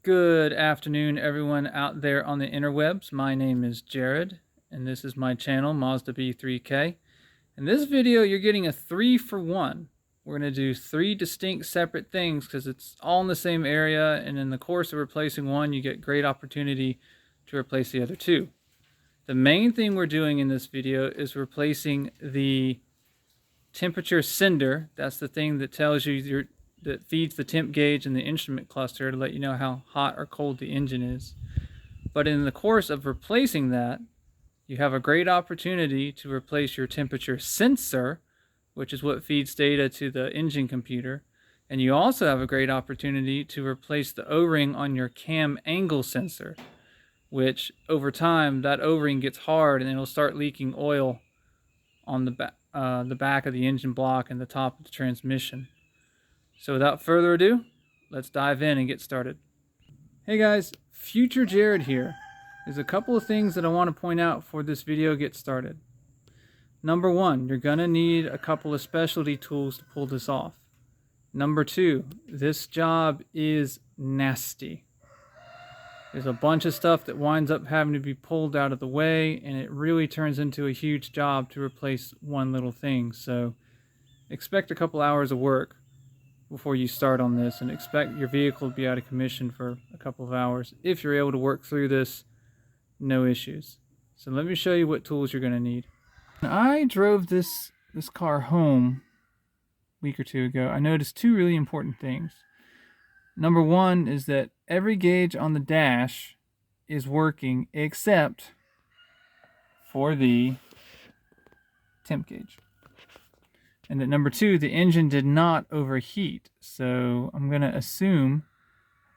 Good afternoon, everyone out there on the interwebs. My name is Jared, and this is my channel, Mazda B3K. In this video, you're getting a 3-for-1. We're going to do 3 distinct separate things because it's all in the same area, and in the course of replacing one, you get great opportunity to replace the other 2. The main thing we're doing in this video is replacing the temperature sender. That's the thing that tells you that feeds the temp gauge and the instrument cluster to let you know how hot or cold the engine is. But in the course of replacing that, you have a great opportunity to replace your temperature sensor, which is what feeds data to the engine computer. And you also have a great opportunity to replace the O-ring on your cam angle sensor, which over time, that O-ring gets hard and it'll start leaking oil on the back of the engine block and the top of the transmission. So without further ado, let's dive in and get started. Hey guys, Future Jared here. There's a couple of things that I want to point out before this video gets started. Number 1, you're going to need a couple of specialty tools to pull this off. Number 2, this job is nasty. There's a bunch of stuff that winds up having to be pulled out of the way, and it really turns into a huge job to replace one little thing. So expect a couple hours of work before you start on this, and expect your vehicle to be out of commission for a couple of hours. If you're able to work through this, no issues. So let me show you what tools you're going to need. When I drove this car home a week or 2 ago, I noticed 2 really important things. Number 1 is that every gauge on the dash is working except for the temp gauge. And that number 2, the engine did not overheat. So I'm going to assume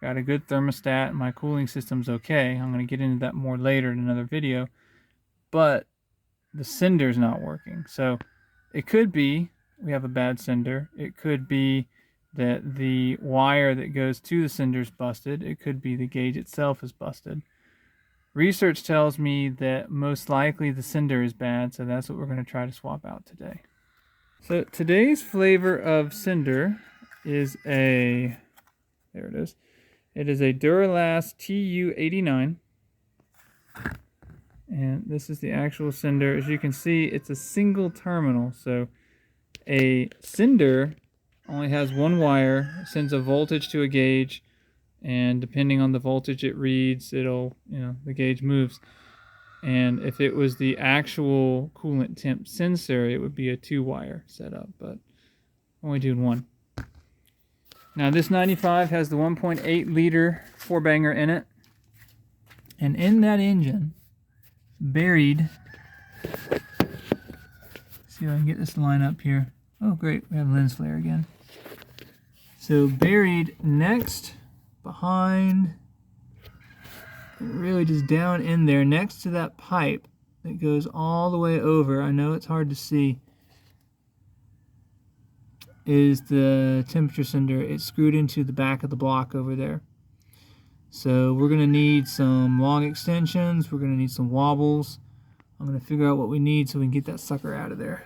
I got a good thermostat and my cooling system's okay. I'm going to get into that more later in another video. But the sender's not working. So it could be we have a bad sender. It could be that the wire that goes to the sender is busted. It could be the gauge itself is busted. Research tells me that most likely the sender is bad, so that's what we're going to try to swap out today. So today's flavor of sender is there it is. It is a Duralast TU89. And this is the actual sender. As you can see, it's a single terminal. So a sender only has one wire, sends a voltage to a gauge, and depending on the voltage it reads, the gauge moves. And if it was the actual coolant temp sensor, it would be a 2-wire setup, but only doing 1. Now this 95 has the 1.8 liter 4-banger in it. And in that engine, buried, see if I can get this to line up here. Oh great, we have lens flare again. So buried next, behind, really just down in there next to that pipe that goes all the way over, I know it's hard to see, is the temperature sender. It's screwed into the back of the block over there. So we're going to need some long extensions, we're going to need some wobbles. I'm going to figure out what we need so we can get that sucker out of there.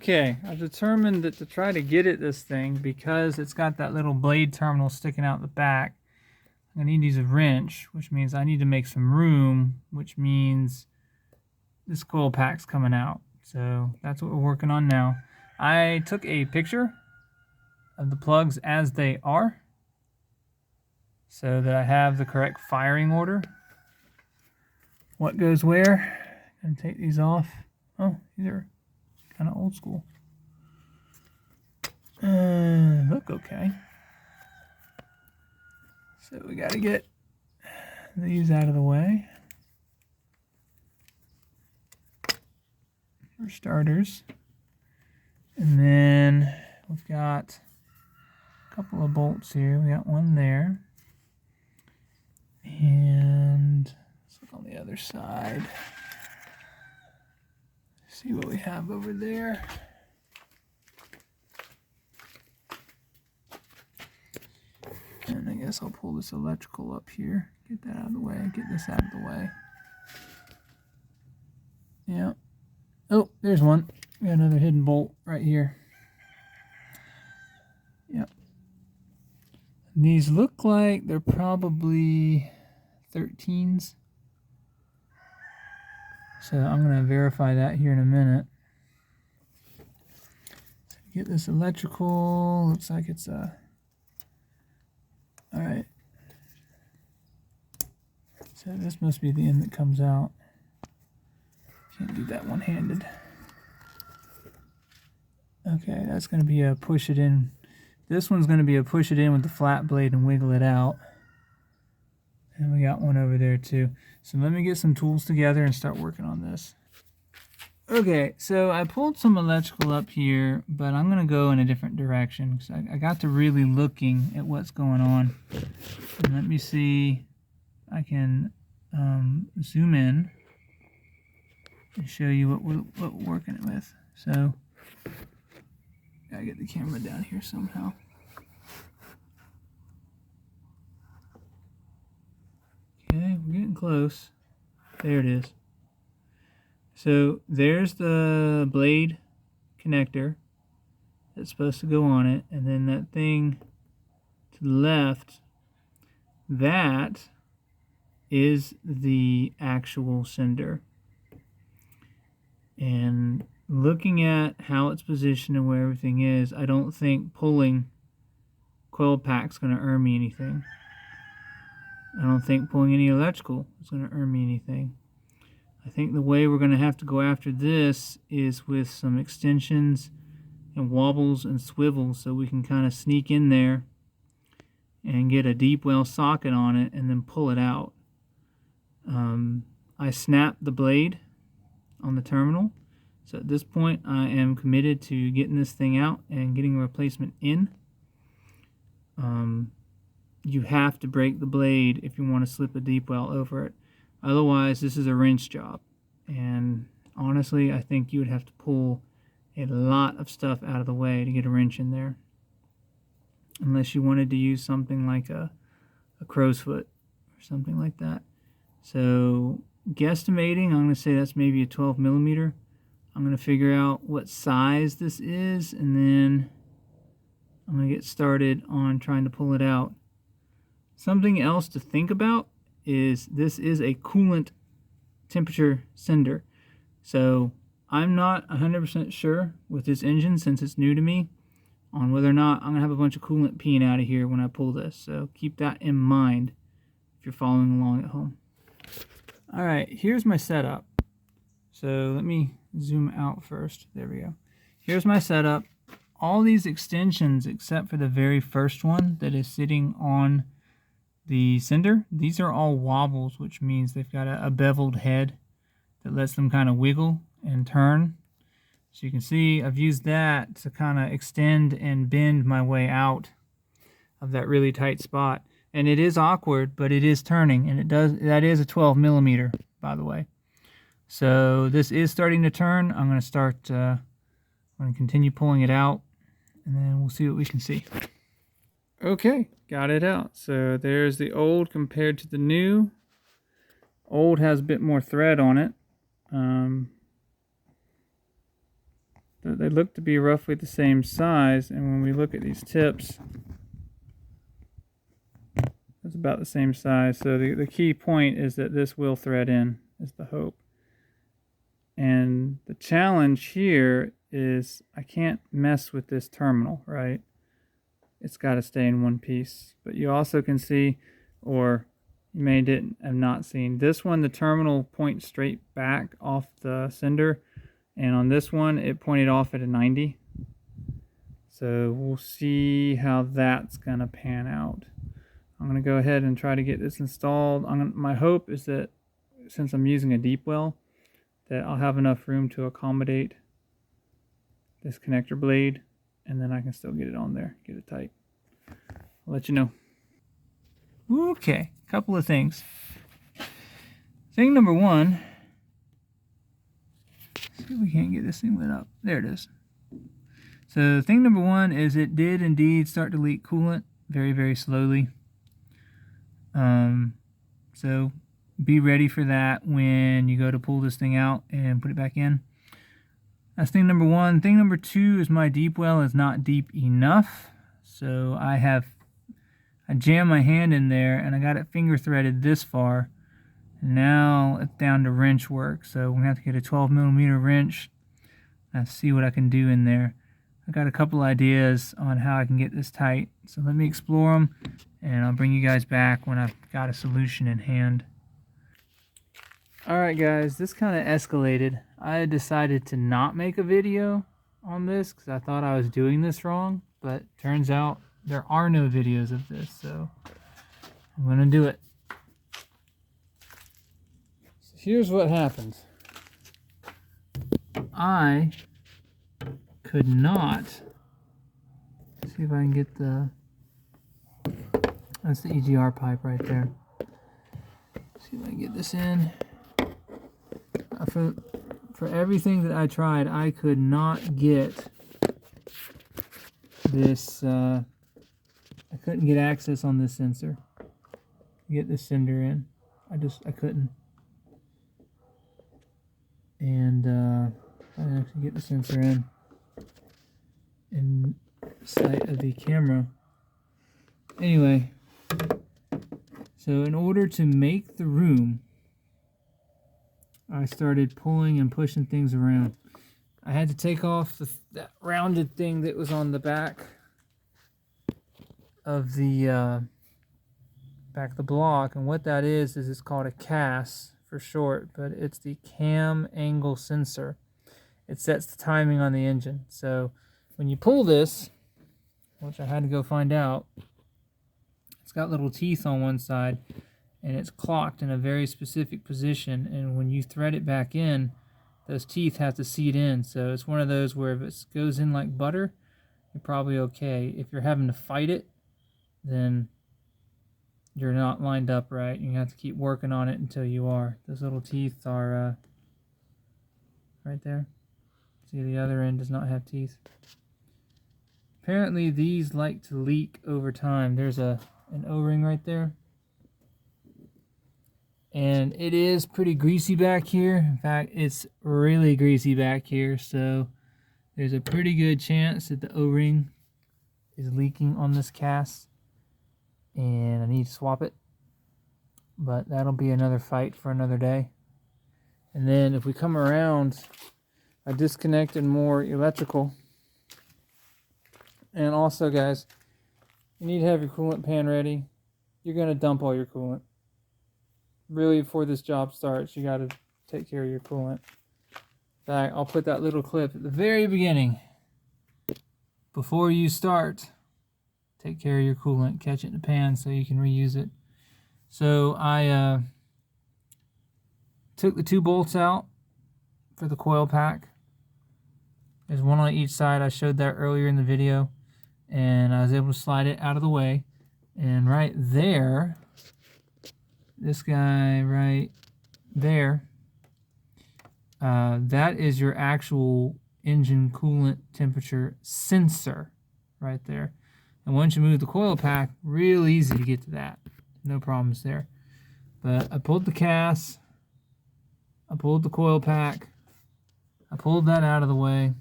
Okay, I've determined that to try to get at this thing, because it's got that little blade terminal sticking out the back, I need to use a wrench, which means I need to make some room, which means this coil pack's coming out. So that's what we're working on now. I took a picture of the plugs as they are so that I have the correct firing order. What goes where? I'm gonna take these off. Oh, these are kind of old school. Look okay. So we got to get these out of the way for starters. And then we've got a couple of bolts here. We got one there. And let's look on the other side. See what we have over there. And I guess I'll pull this electrical up here. Get that out of the way. Get this out of the way. Yeah. Oh, there's one. We got another hidden bolt right here. Yep. These look like they're probably 13s. So I'm going to verify that here in a minute. Get this electrical. Looks like it's a... Alright. So this must be the end that comes out. Can't do that one-handed. Okay, that's going to be a push it in. This one's going to be a push it in with the flat blade and wiggle it out. And we got one over there too. So let me get some tools together and start working on this. Okay, so I pulled some electrical up here, but I'm going to go in a different direction. So I got to really looking at what's going on. And let me see, I can zoom in and show you what we're working it with. So, gotta get the camera down here somehow. Okay, we're getting close. There it is. So there's the blade connector that's supposed to go on it, and then that thing to the left, that is the actual sender. And looking at how it's positioned and where everything is, I don't think pulling coil pack's going to earn me anything. I don't think pulling any electrical is going to earn me anything. I think the way we're going to have to go after this is with some extensions and wobbles and swivels, so we can kind of sneak in there and get a deep well socket on it and then pull it out. I snapped the blade on the terminal, so at this point I am committed to getting this thing out and getting a replacement in. You have to break the blade if you want to slip a deep well over it. Otherwise, this is a wrench job. And honestly, I think you would have to pull a lot of stuff out of the way to get a wrench in there. Unless you wanted to use something like a crow's foot or something like that. So, guesstimating, I'm going to say that's maybe a 12 millimeter. I'm going to figure out what size this is, and then I'm going to get started on trying to pull it out. Something else to think about is this is a coolant temperature sender. So I'm not 100% sure with this engine, since it's new to me, on whether or not I'm going to have a bunch of coolant peeing out of here when I pull this. So keep that in mind if you're following along at home. Alright, here's my setup. So let me zoom out first. There we go. Here's my setup. All these extensions, except for the very first one that is sitting on the sender, these are all wobbles, which means they've got a beveled head that lets them kind of wiggle and turn. So you can see I've used that to kind of extend and bend my way out of that really tight spot. And it is awkward, but it is turning, and that is a 12 millimeter, by the way. So this is starting to turn. I'm going to continue pulling it out, and then we'll see what we can see. Okay, got it out. So there's the old compared to the new. Old has a bit more thread on it. They look to be roughly the same size, and when we look at these tips, it's about the same size. So the key point is that this will thread in, is the hope. And the challenge here is I can't mess with this terminal, right? It's got to stay in one piece. But you also can see, or you may have not seen, this one, the terminal points straight back off the sender. And on this one, it pointed off at a 90. So we'll see how that's going to pan out. I'm going to go ahead and try to get this installed. My hope is that since I'm using a deep well, that I'll have enough room to accommodate this connector blade, and then I can still get it on there, get it tight. I'll let you know. Okay, couple of things. Thing number one, let's see if we can't get this thing lit up. There it is. So thing number one is it did indeed start to leak coolant very, very slowly. So be ready for that when you go to pull this thing out and put it back in. That's thing number one. Thing number two is my deep well is not deep enough. So I I jammed my hand in there and I got it finger threaded this far. And now it's down to wrench work. So we're gonna have to get a 12mm wrench and see what I can do in there. I got a couple ideas on how I can get this tight. So let me explore them and I'll bring you guys back when I've got a solution in hand. Alright guys, this kind of escalated. I had decided to not make a video on this because I thought I was doing this wrong, but turns out there are no videos of this, so I'm gonna do it. So here's what happened. I could not see if I can get the, that's the EGR pipe right there. See if I can get this in. For everything that I tried, I could not get this, I couldn't get access on this sensor. Get this sender in. I couldn't. And I didn't actually get the sensor in sight of the camera. Anyway, so in order to make the room, I started pulling and pushing things around. I had to take off that rounded thing that was on the back of the block, and what that is it's called a CAS for short, but it's the cam angle sensor. It sets the timing on the engine. So when you pull this, which I had to go find out, it's got little teeth on one side and it's clocked in a very specific position, and when you thread it back in, those teeth have to seat in. So it's one of those where if it goes in like butter, you're probably okay. If you're having to fight it, then you're not lined up right. You have to keep working on it until you are. Those little teeth are right there. See, the other end does not have teeth. Apparently these like to leak over time. There's an O-ring right there. And it is pretty greasy back here. In fact, it's really greasy back here. So there's a pretty good chance that the O-ring is leaking on this CAS. And I need to swap it. But that'll be another fight for another day. And then if we come around, I disconnected more electrical. And also, guys, you need to have your coolant pan ready. You're going to dump all your coolant. Really, before this job starts, you got to take care of your coolant. In fact, I'll put that little clip at the very beginning. Before you start, take care of your coolant. Catch it in the pan so you can reuse it. So I took the 2 bolts out for the coil pack. There's one on each side. I showed that earlier in the video. And I was able to slide it out of the way. And right there, this guy right there, that is your actual engine coolant temperature sensor right there. And once you move the coil pack, real easy to get to that. No problems there. But I pulled the CAS, I pulled the coil pack, I pulled that out of the way.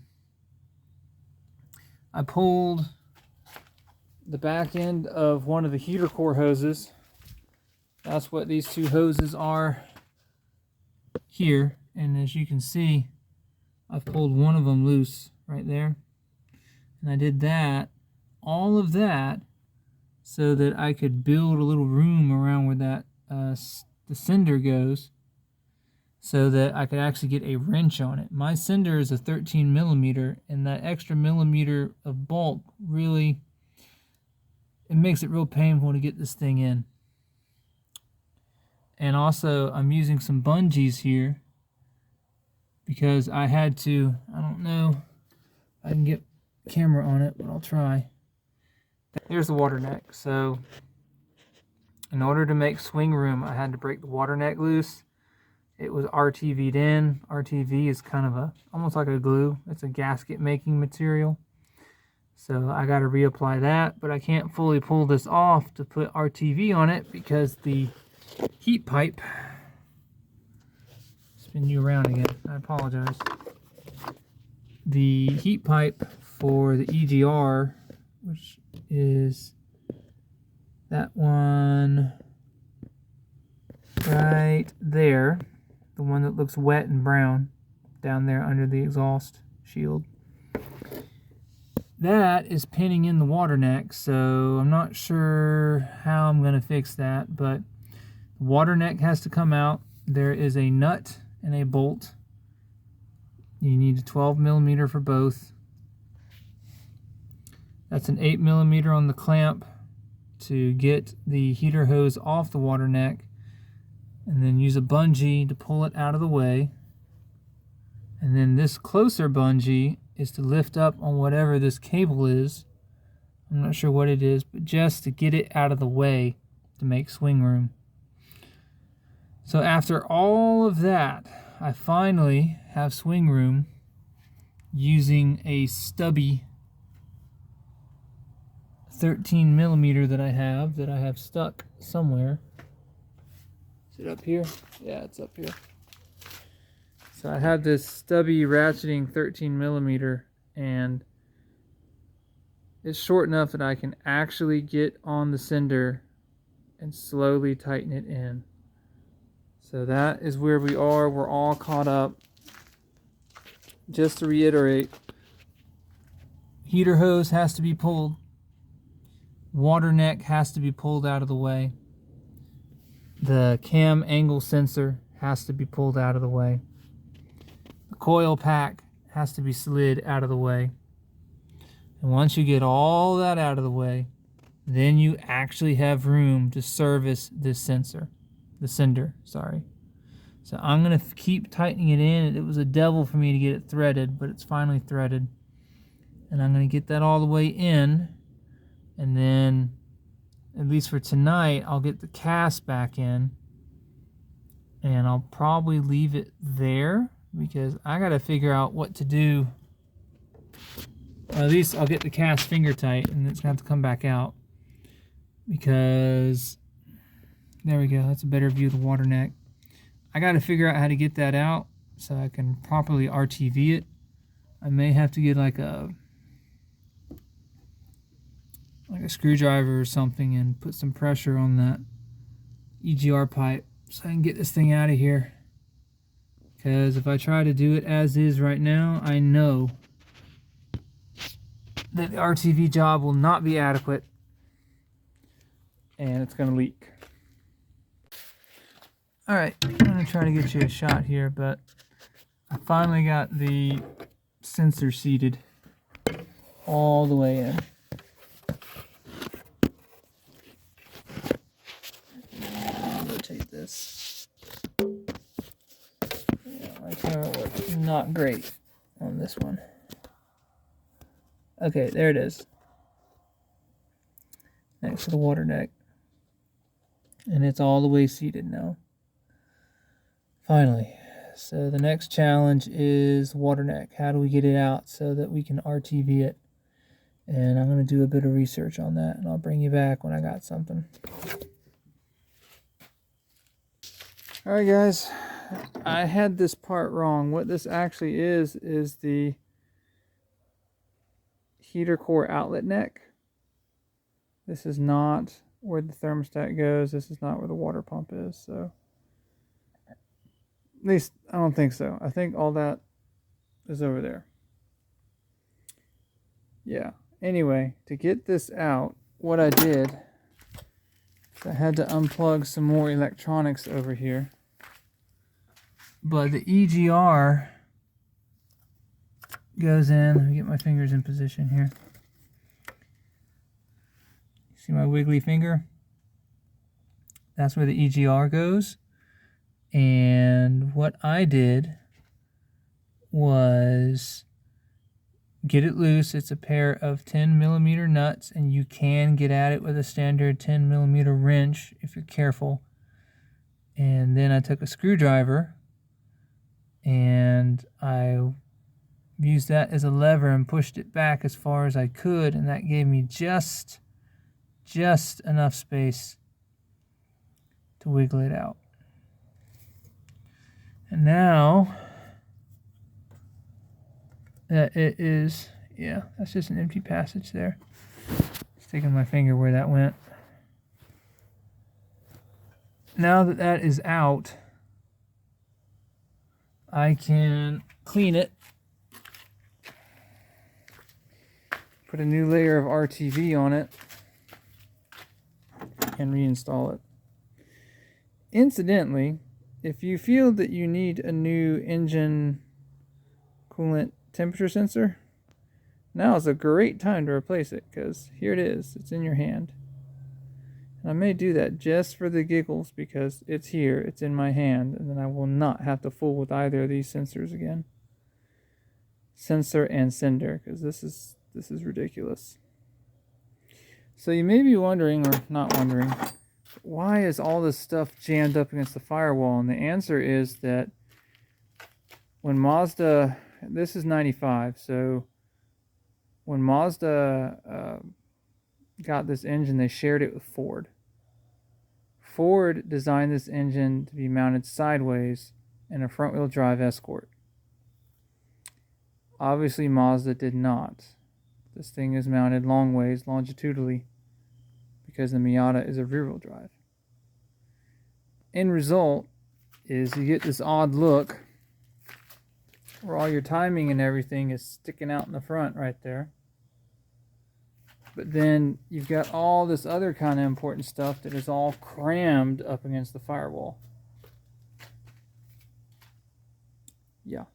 I pulled the back end of one of the heater core hoses. That's what these 2 hoses are here. And as you can see, I've pulled one of them loose right there. And I did that, all of that, so that I could build a little room around where that the sender goes, so that I could actually get a wrench on it. My sender is a 13mm, and that extra millimeter of bulk really, it makes it real painful to get this thing in. And also, I'm using some bungees here because I had to, I don't know if I can get camera on it, but I'll try. Here's the water neck. So in order to make swing room, I had to break the water neck loose. It was RTV'd in. RTV is kind of almost like a glue. It's a gasket making material. So I got to reapply that, but I can't fully pull this off to put RTV on it because the heat pipe, spin you around again, I apologize. The heat pipe for the EGR, which is That one right there, the one that looks wet and brown down there under the exhaust shield, that is pinning in the water neck, so I'm not sure how I'm going to fix that, but the water neck has to come out. There is a nut and a bolt. You need a 12 millimeter for both. That's an 8 millimeter on the clamp to get the heater hose off the water neck, and then use a bungee to pull it out of the way. And then this closer bungee is to lift up on whatever this cable is. I'm not sure what it is, but just to get it out of the way to make swing room. So after all of that, I finally have swing room using a stubby 13 millimeter that I have stuck somewhere. Is it up here? Yeah, it's up here. So I have this stubby ratcheting 13 millimeter, and it's short enough that I can actually get on the sender and slowly tighten it in. So that is where we are. We're all caught up. Just to reiterate, heater hose has to be pulled. Water neck has to be pulled out of the way. The cam angle sensor has to be pulled out of the way. The coil pack has to be slid out of the way. And once you get all that out of the way, then you actually have room to service this sensor. The sender, sorry. So I'm going to keep tightening it in. It was a devil for me to get it threaded, but it's finally threaded. And I'm going to get that all the way in. And then, at least for tonight, I'll get the CAS back in. And I'll probably leave it there, because I got to figure out what to do. Or at least I'll get the CAS finger tight, and it's going to have to come back out. Because, there we go, that's a better view of the water neck. I got to figure out how to get that out so I can properly RTV it. I may have to get like a screwdriver or something and put some pressure on that EGR pipe so I can get this thing out of here. Because if I try to do it as is right now, I know that the RTV job will not be adequate and it's going to leak. Alright, I'm going to try to get you a shot here, but I finally got the sensor seated all the way in. Rotate this. Yeah, my camera works not great on this one. Okay, there it is. Next to the water neck. And it's all the way seated now. Finally. So the next challenge is water neck. How do we get it out so that we can RTV it? And I'm going to do a bit of research on that, and I'll bring you back when I got something. Alright guys, I had this part wrong. What this actually is the heater core outlet neck. This is not where the thermostat goes. This is not where the water pump is. So, at least I don't think so. I think all that is over there. Yeah. Anyway, to get this out, what I did, I had to unplug some more electronics over here. But the EGR goes in. Let me get my fingers in position here. See my wiggly finger? That's where the EGR goes. And what I did was get it loose. It's a pair of 10 millimeter nuts, and you can get at it with a standard 10 millimeter wrench if you're careful. And then I took a screwdriver and I used that as a lever and pushed it back as far as I could, and that gave me just enough space to wiggle it out. And now that it is, yeah, that's just an empty passage there. Sticking my finger where that went. now that that is out, I can clean it, put a new layer of RTV on it, and reinstall it. Incidentally, if you feel that you need a new engine coolant temperature sensor, now is a great time to replace it, because here it is, it's in your hand. And I may do that just for the giggles, because it's here, it's in my hand, and then I will not have to fool with either of these sensors again. Sensor and sender, because this is ridiculous. So you may be wondering, or not wondering, why is all this stuff jammed up against the firewall? And the answer is that when Mazda, this is 95, so when Mazda got this engine, they shared it with Ford. Ford designed this engine to be mounted sideways in a front-wheel drive Escort. Obviously, Mazda did not. This thing is mounted long ways, longitudinally, because the Miata is a rear-wheel drive. End result is you get this odd look where all your timing and everything is sticking out in the front right there. But then you've got all this other kind of important stuff that is all crammed up against the firewall. Yeah.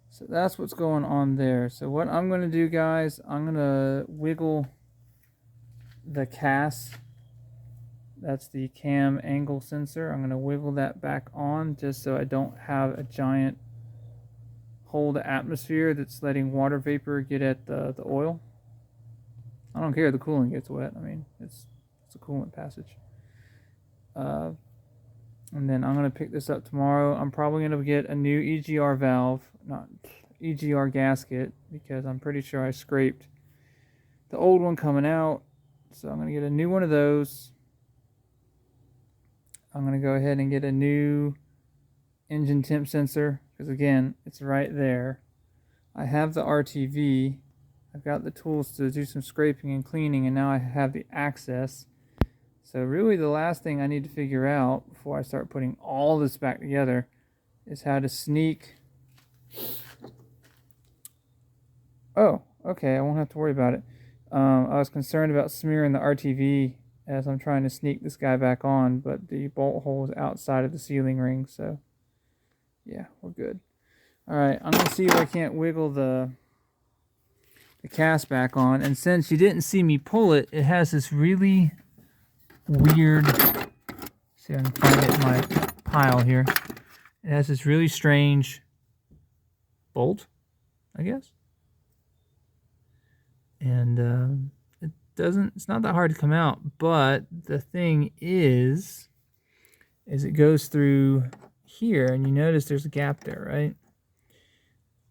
So that's what's going on there. So what I'm going to do, guys, I'm going to wiggle the CAS. That's the cam angle sensor. I'm going to wiggle that back on just so I don't have a giant hole to atmosphere that's letting water vapor get at the oil. I don't care if the coolant gets wet. I mean, it's a coolant passage. And then I'm going to pick this up tomorrow. I'm probably going to get a new EGR valve, not EGR gasket, because I'm pretty sure I scraped the old one coming out. So I'm going to get a new one of those. I'm going to go ahead and get a new engine temp sensor, because again, it's right there. I have the RTV. I've got the tools to do some scraping and cleaning, and now I have the access. So really the last thing I need to figure out before I start putting all this back together is how to sneak. Oh, okay, I won't have to worry about it. I was concerned about smearing the RTV as I'm trying to sneak this guy back on, but the bolt hole is outside of the sealing ring, so yeah, we're good. Alright, I'm going to see if I can't wiggle the CAS back on, and since you didn't see me pull it, it has this really weird, see if I can find it in my pile here. It has this really strange bolt, I guess. And it's not that hard to come out, but the thing is it goes through here, and you notice there's a gap there, right?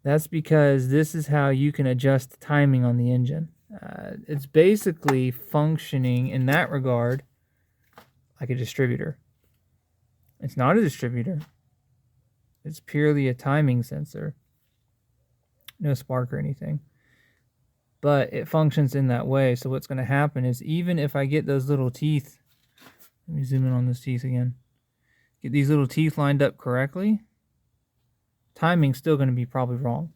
That's because this is how you can adjust the timing on the engine. It's basically functioning in that regard like a distributor. It's not a distributor. It's purely a timing sensor. No spark or anything. But it functions in that way. So what's going to happen is, even if I get those little teeth, let me zoom in on those teeth again. Get these little teeth lined up correctly, timing's still going to be probably wrong.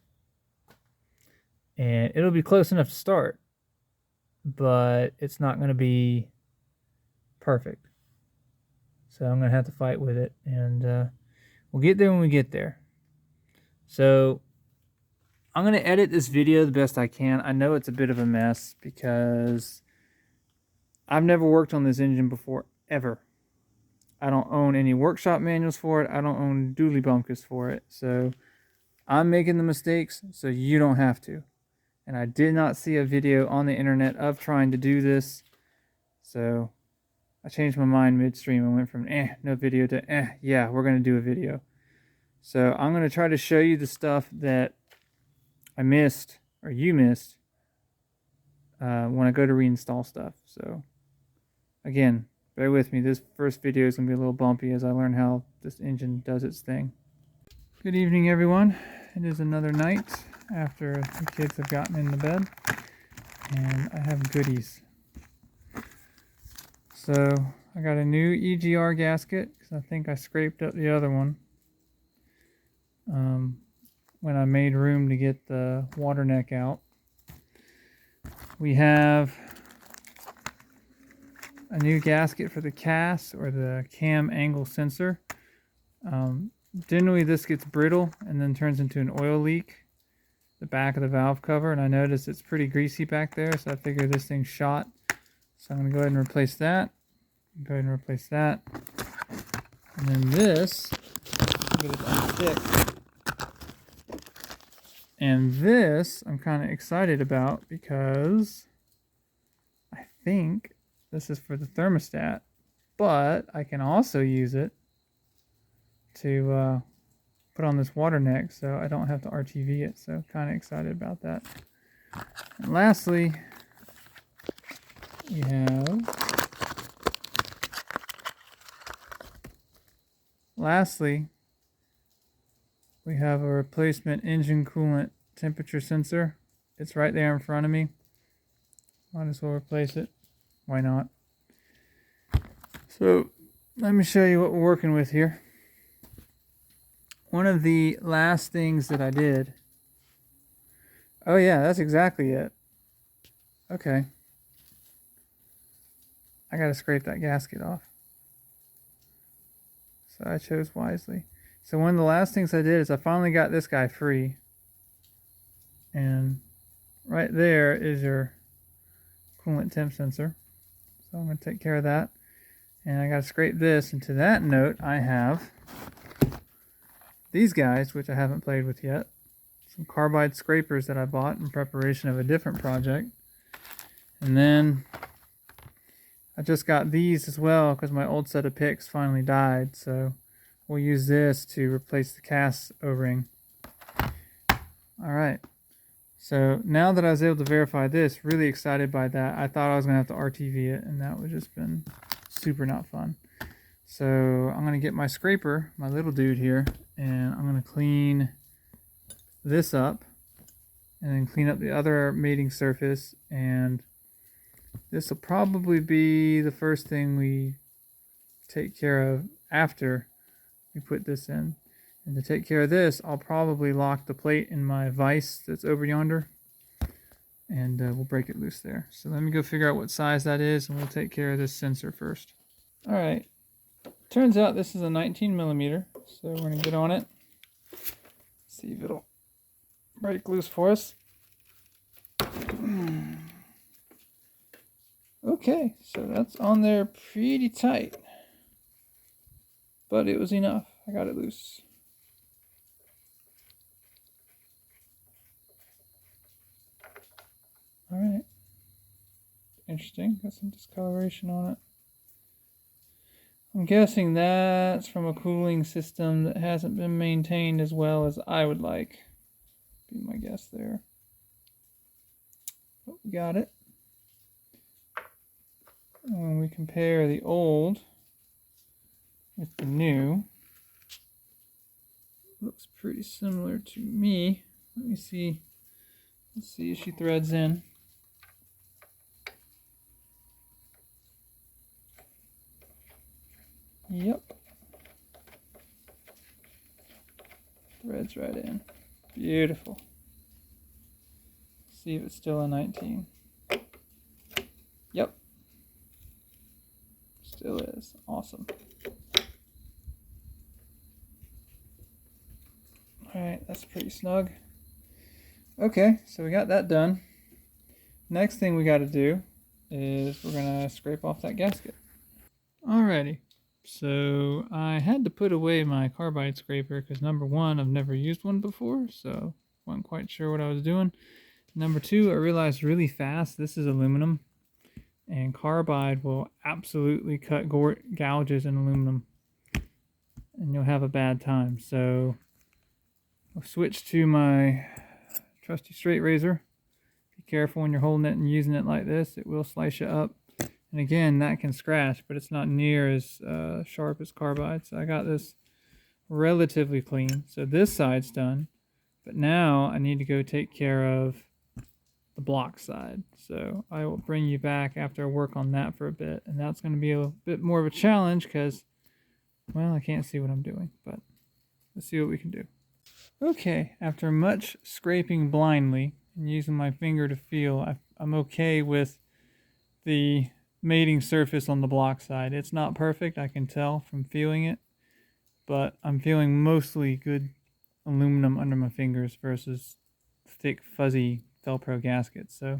And it'll be close enough to start, but it's not going to be perfect. So I'm going to have to fight with it, and we'll get there when we get there. So I'm going to edit this video the best I can. I know it's a bit of a mess because I've never worked on this engine before, ever. I don't own any workshop manuals for it. I don't own dually bump kits for it. So I'm making the mistakes so you don't have to. And I did not see a video on the internet of trying to do this. So I changed my mind midstream and went from no video to yeah, we're going to do a video. So I'm going to try to show you the stuff that I missed, or you missed, when I go to reinstall stuff. So again, bear with me. This first video is going to be a little bumpy as I learn how this engine does its thing. Good evening, everyone. It is another night after the kids have gotten into bed, and I have goodies. So I got a new EGR gasket because I think I scraped up the other one when I made room to get the water neck out. We have a new gasket for the CAS, or the cam angle sensor. Generally this gets brittle and then turns into an oil leak, the back of the valve cover, and I noticed it's pretty greasy back there, so I figured this thing's shot. So I'm going to go ahead and replace that. Go ahead and replace that. And then this, get it unstick. And this I'm kind of excited about because I think this is for the thermostat, but I can also use it to put on this water neck so I don't have to RTV it. So kind of excited about that. And lastly, we have a replacement engine coolant temperature sensor. It's right there in front of me. Might as well replace it. Why not? So let me show you what we're working with here. One of the last things that I did. Oh yeah, that's exactly it. Okay. I gotta scrape that gasket off. So I chose wisely. So one of the last things I did is I finally got this guy free. And right there is your coolant temp sensor. So I'm going to take care of that. And I got to scrape this. And to that note, I have these guys, which I haven't played with yet. Some carbide scrapers that I bought in preparation of a different project. And then I just got these as well because my old set of picks finally died. So we'll use this to replace the CAS O-ring. Alright, so now that I was able to verify this, really excited by that. I thought I was going to have to RTV it, and that would just been super not fun. So I'm going to get my scraper, my little dude here, and I'm going to clean this up, and then clean up the other mating surface, and this will probably be the first thing we take care of after we put this in. And to take care of this, I'll probably lock the plate in my vise that's over yonder, and we'll break it loose there. So let me go figure out what size that is, and we'll take care of this sensor first. All right, turns out this is a 19 millimeter, so we're gonna get on it, see if it'll break loose for us. Okay, so that's on there pretty tight, but it was enough. I got it loose. All right, interesting. Got some discoloration on it. I'm guessing that's from a cooling system that hasn't been maintained as well as I would like. Be my guess there. But we got it. And when we compare the old with the new, looks pretty similar to me. Let me see. Let's see if she threads in. Yep. Threads right in. Beautiful. See if it's still a 19. Yep. Still is. Awesome. Alright, that's pretty snug. Okay, so we got that done. Next thing we got to do is we're going to scrape off that gasket. Alrighty. So I had to put away my carbide scraper because number one, I've never used one before, so wasn't quite sure what I was doing. Number two, I realized really fast this is aluminum, and carbide will absolutely cut gouges in aluminum, and you'll have a bad time. So I'll switch to my trusty straight razor. Be careful when you're holding it and using it like this, it will slice you up. And again, that can scratch, but it's not near as sharp as carbide. So I got this relatively clean. So this side's done. But now I need to go take care of the block side. So I will bring you back after I work on that for a bit, and that's going to be a bit more of a challenge because, well, I can't see what I'm doing, but let's see what we can do. Okay, after much scraping blindly and using my finger to feel, I'm okay with the mating surface on the block side. It's not perfect, I can tell from feeling it, but I'm feeling mostly good aluminum under my fingers versus thick fuzzy Velcro gaskets. So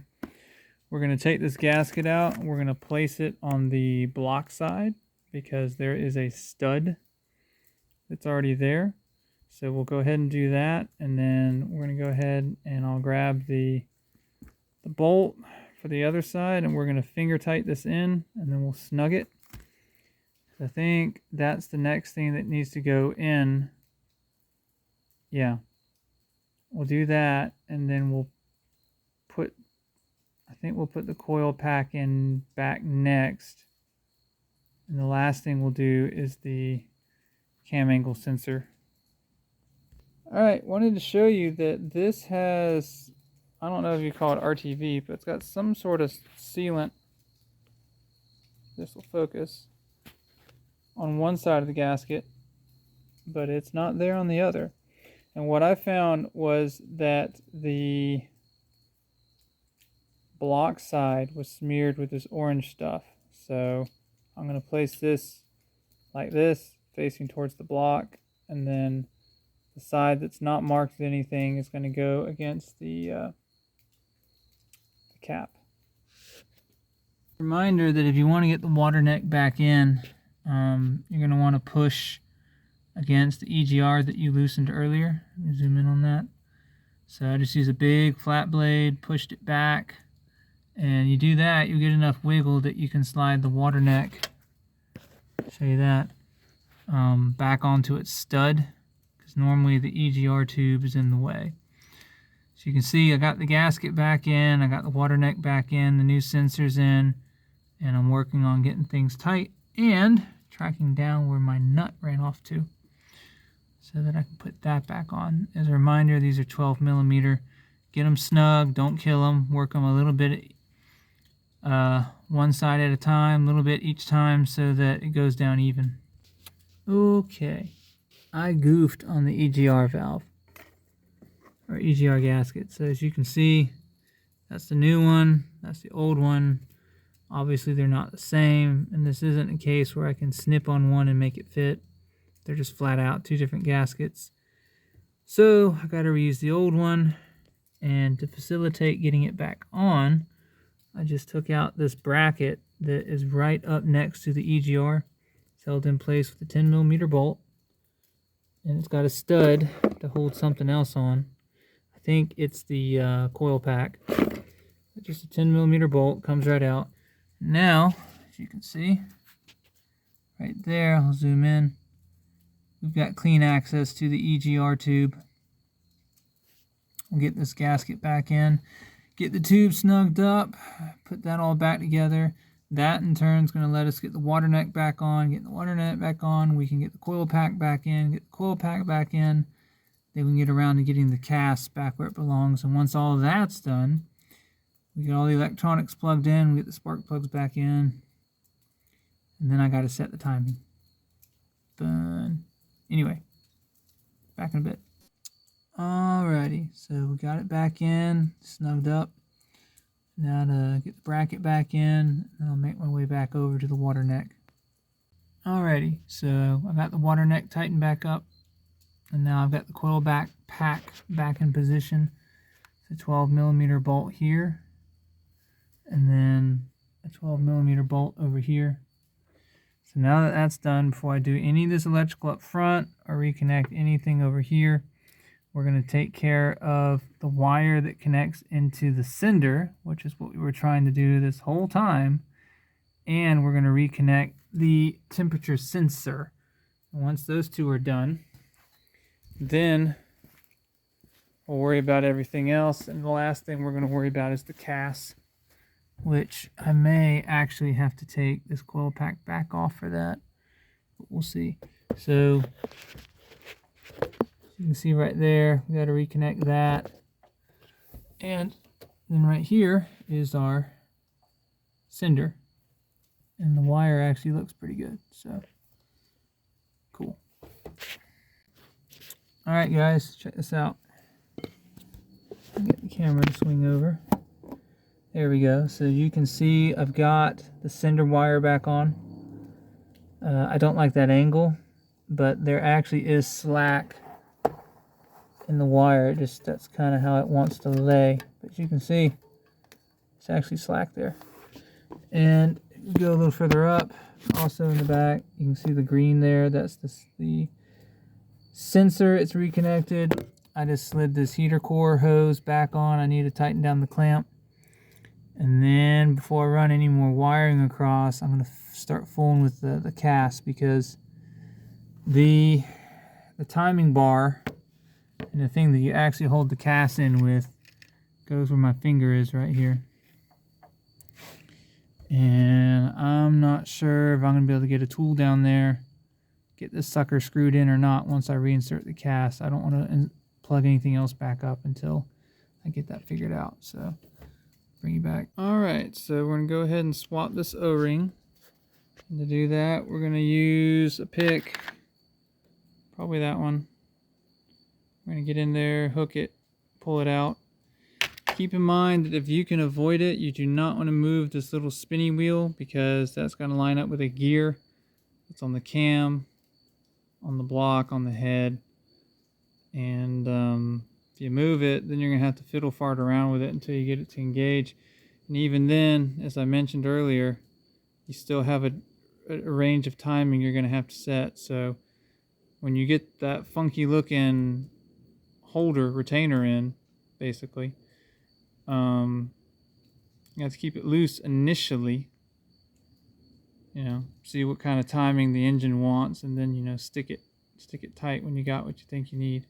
we're going to take this gasket out, we're going to place it on the block side because there is a stud that's already there. So we'll go ahead and do that, and then we're going to go ahead and I'll grab the bolt for the other side, and we're going to finger tight this in, and then we'll snug it. I think that's the next thing that needs to go in. Yeah, we'll do that, and then we'll put, I think we'll put the coil pack in back next. And the last thing we'll do is the cam angle sensor. Alright, wanted to show you that this has, I don't know if you call it RTV, but it's got some sort of sealant, this will focus, on one side of the gasket, but it's not there on the other. And what I found was that the block side was smeared with this orange stuff. So I'm going to place this like this, facing towards the block, and then the side that's not marked with anything is going to go against the cap. Reminder that if you want to get the water neck back in, you're going to want to push against the EGR that you loosened earlier. Let me zoom in on that. So I just use a big flat blade, pushed it back, and you do that, you get enough wiggle that you can slide the water neck, show you that, back onto its stud, because normally the EGR tube is in the way. So you can see I got the gasket back in, I got the water neck back in, the new sensor's in, and I'm working on getting things tight and tracking down where my nut ran off to so that I can put that back on. As a reminder, these are 12 millimeter. Get them snug, don't kill them, work them a little bit one side at a time, a little bit each time so that it goes down even. Okay, I goofed on the EGR valve, or EGR gasket. So as you can see, that's the new one, that's the old one. Obviously they're not the same, and this isn't a case where I can snip on one and make it fit. They're just flat out two different gaskets. So I got to reuse the old one, and to facilitate getting it back on, I just took out this bracket that is right up next to the EGR. It's held in place with a 10 millimeter bolt, and it's got a stud to hold something else on. I think it's the coil pack. Just a 10 millimeter bolt, comes right out. Now, as you can see, right there, I'll zoom in. We've got clean access to the EGR tube. We'll get this gasket back in, get the tube snugged up, put that all back together. That in turn is going to let us get the water neck back on. Get the water neck back on, we can get the coil pack back in, get the coil pack back in. Then we can get around to getting the CAS back where it belongs. And once all of that's done, we get all the electronics plugged in, we get the spark plugs back in, and then I got to set the timing. Done. Anyway, back in a bit. Alrighty, so we got it back in, snugged up. Now to get the bracket back in, and I'll make my way back over to the water neck. Alrighty, so I got the water neck tightened back up, and now I've got the coil pack back in position. It's a 12 millimeter bolt here, and then a 12 millimeter bolt over here. So now that that's done, before I do any of this electrical up front or reconnect anything over here, we're going to take care of the wire that connects into the sender, which is what we were trying to do this whole time, and we're going to reconnect the temperature sensor. And once those two are done, then we'll worry about everything else, and the last thing we're going to worry about is the CAS, which I may actually have to take this coil pack back off for that, but we'll see. So you can see right there, we got to reconnect that, and Then right here is our sender. And the wire actually looks pretty good, so cool. All right, guys, check this out. Get the camera to swing over. There we go. So you can see I've got the sender wire back on. I don't like that angle, but there actually is slack in the wire. That's kind of how it wants to lay. But you can see it's actually slack there. And if you go a little further up, also in the back, you can see the green there. That's the sensor. It's reconnected. I just slid this heater core hose back on. I need to tighten down the clamp. And then before I run any more wiring across, I'm going to start fooling with the CAS, because the timing bar and the thing that you actually hold the CAS in with goes where my finger is right here. And I'm not sure if I'm going to be able to get a tool down there, get this sucker screwed in or not once I reinsert the CAS. I don't want to plug anything else back up until I get that figured out. So bring you back. All right, so we're going to go ahead and swap this O-ring. And to do that, we're going to use a pick, probably that one. We're going to get in there, hook it, pull it out. Keep in mind that if you can avoid it, you do not want to move this little spinny wheel, because that's going to line up with a gear that's on the cam, on the block, on the head. And if you move it, then you're going to have to fiddle fart around with it until you get it to engage. And even then, as I mentioned earlier, you still have a range of timing you're going to have to set. So when you get that funky looking holder retainer in, basically, you have to keep it loose initially, see what kind of timing the engine wants, and then stick it tight when you got what you think you need.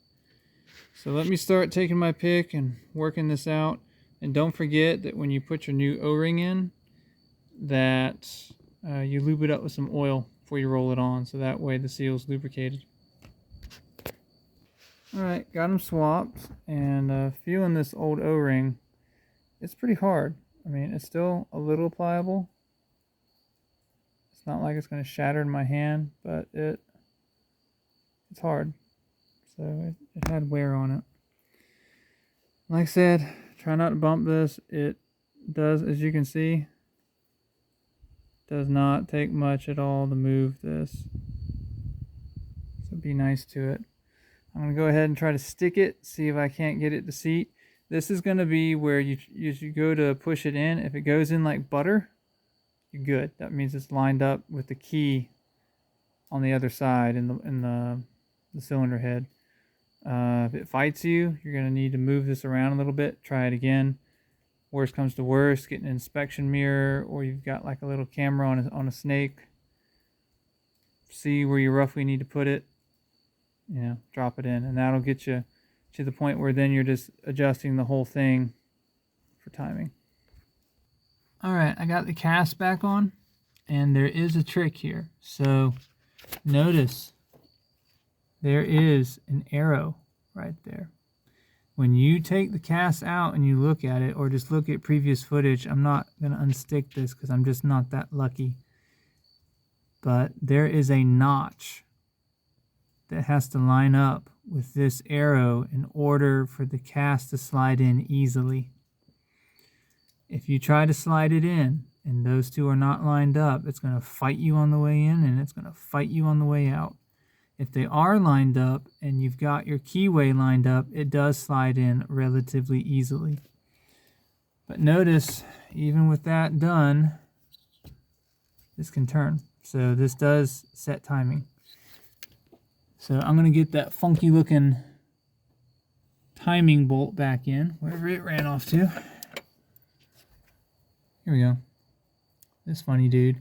So let me start taking my pick and working this out. And don't forget that when you put your new O-ring in, that you lube it up with some oil before you roll it on, so that way the seal's lubricated. Alright, got them swapped, and feeling this old O-ring, it's pretty hard. I mean, it's still a little pliable. It's not like it's going to shatter in my hand, but it's hard. So it had wear on it. Like I said, try not to bump this. It does, as you can see, does not take much at all to move this. So be nice to it. I'm going to go ahead and try to stick it, see if I can't get it to seat. This is going to be where you go to push it in. If it goes in like butter, you're good. That means it's lined up with the key on the other side in the cylinder head. If it fights you, you're going to need to move this around a little bit. Try it again. Worst comes to worst, get an inspection mirror, or you've got like a little camera on a snake. See where you roughly need to put it. Drop it in, and that'll get you to the point where then you're just adjusting the whole thing for timing. Alright, I got the CAS back on, and there is a trick here. So notice there is an arrow right there. When you take the CAS out and you look at it, or just look at previous footage, I'm not going to unstick this because I'm just not that lucky, but there is a notch that has to line up with this arrow in order for the CAS to slide in easily. If you try to slide it in and those two are not lined up, it's going to fight you on the way in and it's going to fight you on the way out. If they are lined up and you've got your keyway lined up, it does slide in relatively easily. But notice, even with that done, this can turn. So this does set timing. So I'm going to get that funky looking timing bolt back in, wherever it ran off to. Here we go. This funny dude.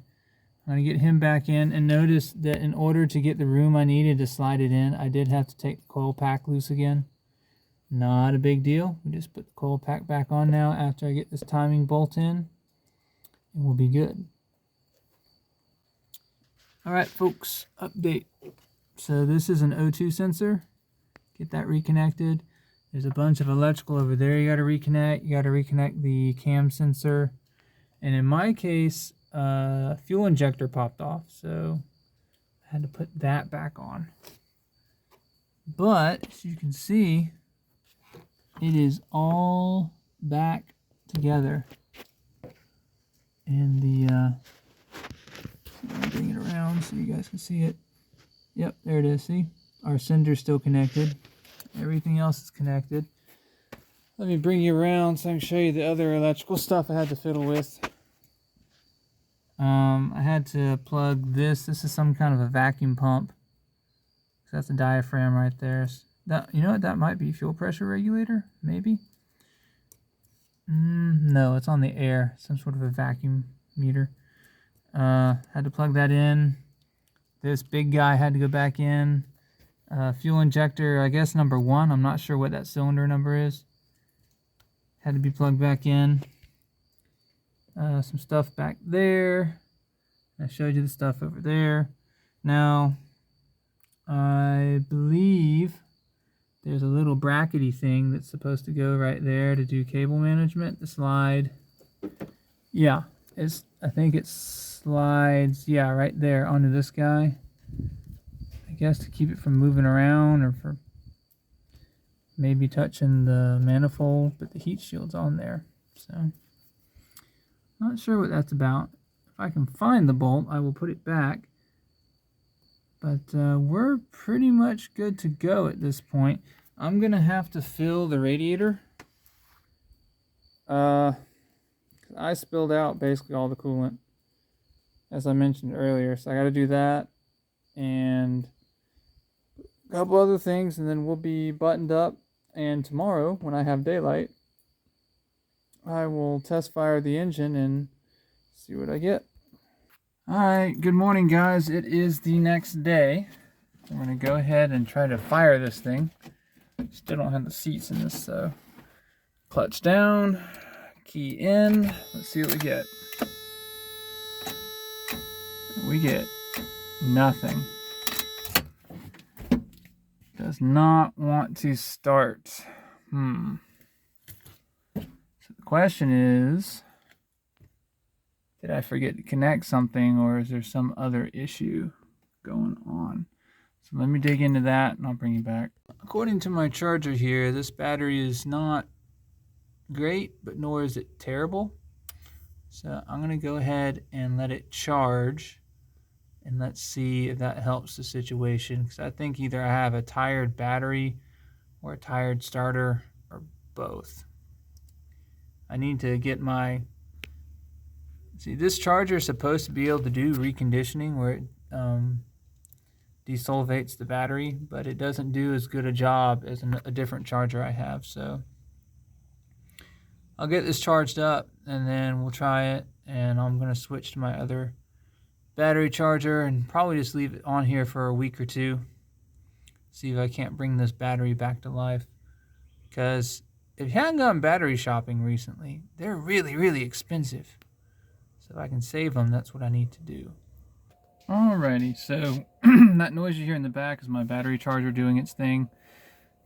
I'm going to get him back in, and notice that in order to get the room I needed to slide it in, I did have to take the coil pack loose again. Not a big deal. We just put the coil pack back on now after I get this timing bolt in, and we'll be good. Alright folks, update. So this is an O2 sensor. Get that reconnected. There's a bunch of electrical over there you got to reconnect. You got to reconnect the cam sensor. And in my case, fuel injector popped off, so I had to put that back on. But as you can see, it is all back together. And the let me bring it around so you guys can see it. Yep, there it is. See, our sender's still connected. Everything else is connected. Let me bring you around so I can show you the other electrical stuff I had to fiddle with. I had to plug this. This is some kind of a vacuum pump. So that's a diaphragm right there. That, you know what? That might be fuel pressure regulator, maybe. No, it's on the air. Some sort of a vacuum meter. Had to plug that in. This big guy had to go back in. Fuel injector, I guess number 1. I'm not sure what that cylinder number is. Had to be plugged back in. Some stuff back there. I showed you the stuff over there. Now, I believe there's a little brackety thing that's supposed to go right there to do cable management. The slide. Yeah, I think it slides, yeah, right there onto this guy. I guess to keep it from moving around or for maybe touching the manifold, but the heat shield's on there. So, not sure what that's about. If I can find the bolt, I will put it back. But we're pretty much good to go at this point. I'm going to have to fill the radiator. I spilled out basically all the coolant, as I mentioned earlier. So I got to do that and a couple other things, and then we'll be buttoned up. And tomorrow, when I have daylight, I will test fire the engine and see what I get. Alright, good morning guys. It is the next day. I'm going to go ahead and try to fire this thing. Still don't have the seats in this, so clutch down, key in. Let's see what we get. We get nothing. Does not want to start. So the question is, did I forget to connect something, or is there some other issue going on? So let me dig into that and I'll bring you back. According to my charger here, this battery is not great, but nor is it terrible. So I'm going to go ahead and let it charge, and let's see if that helps the situation, because I think either I have a tired battery or a tired starter or both. I need to get my... See, this charger is supposed to be able to do reconditioning where it desolvates the battery, but it doesn't do as good a job as a different charger I have. So I'll get this charged up and then we'll try it, and I'm going to switch to my other battery charger and probably just leave it on here for a week or two. See if I can't bring this battery back to life, because if you haven't gone battery shopping recently, they're really, really expensive. So if I can save them, that's what I need to do. Alrighty, so that noise you hear in the back is my battery charger doing its thing.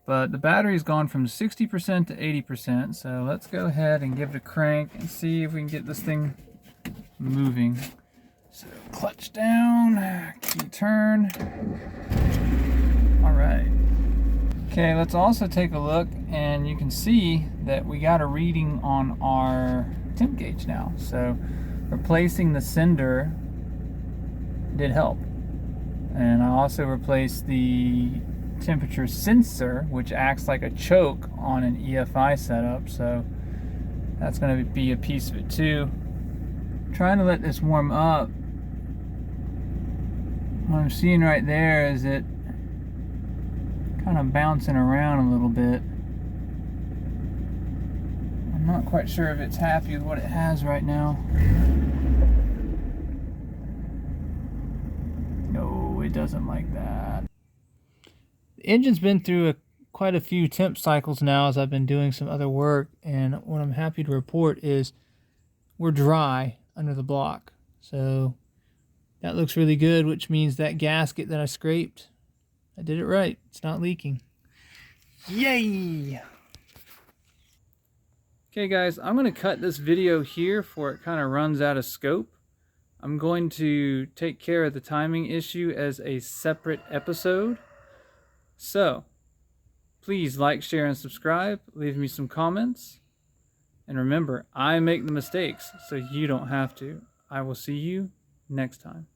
But the battery's gone from 60% to 80%, so let's go ahead and give it a crank and see if we can get this thing moving. So clutch down, key turn. Alright. Okay, let's also take a look, and you can see that we got a reading on our temp gauge now. So replacing the sender did help. And I also replaced the temperature sensor, which acts like a choke on an EFI setup, so that's going to be a piece of it too. I'm trying to let this warm up. What I'm seeing right there is it kind of bouncing around a little bit. I'm not quite sure if it's happy with what it has right now. No, it doesn't like that. The engine's been through quite a few temp cycles now as I've been doing some other work, and what I'm happy to report is we're dry under the block. So that looks really good, which means that gasket that I scraped, I did it right. It's not leaking. Yay! Okay guys, I'm going to cut this video here before it kind of runs out of scope. I'm going to take care of the timing issue as a separate episode. So, please like, share, and subscribe. Leave me some comments. And remember, I make the mistakes, so you don't have to. I will see you next time.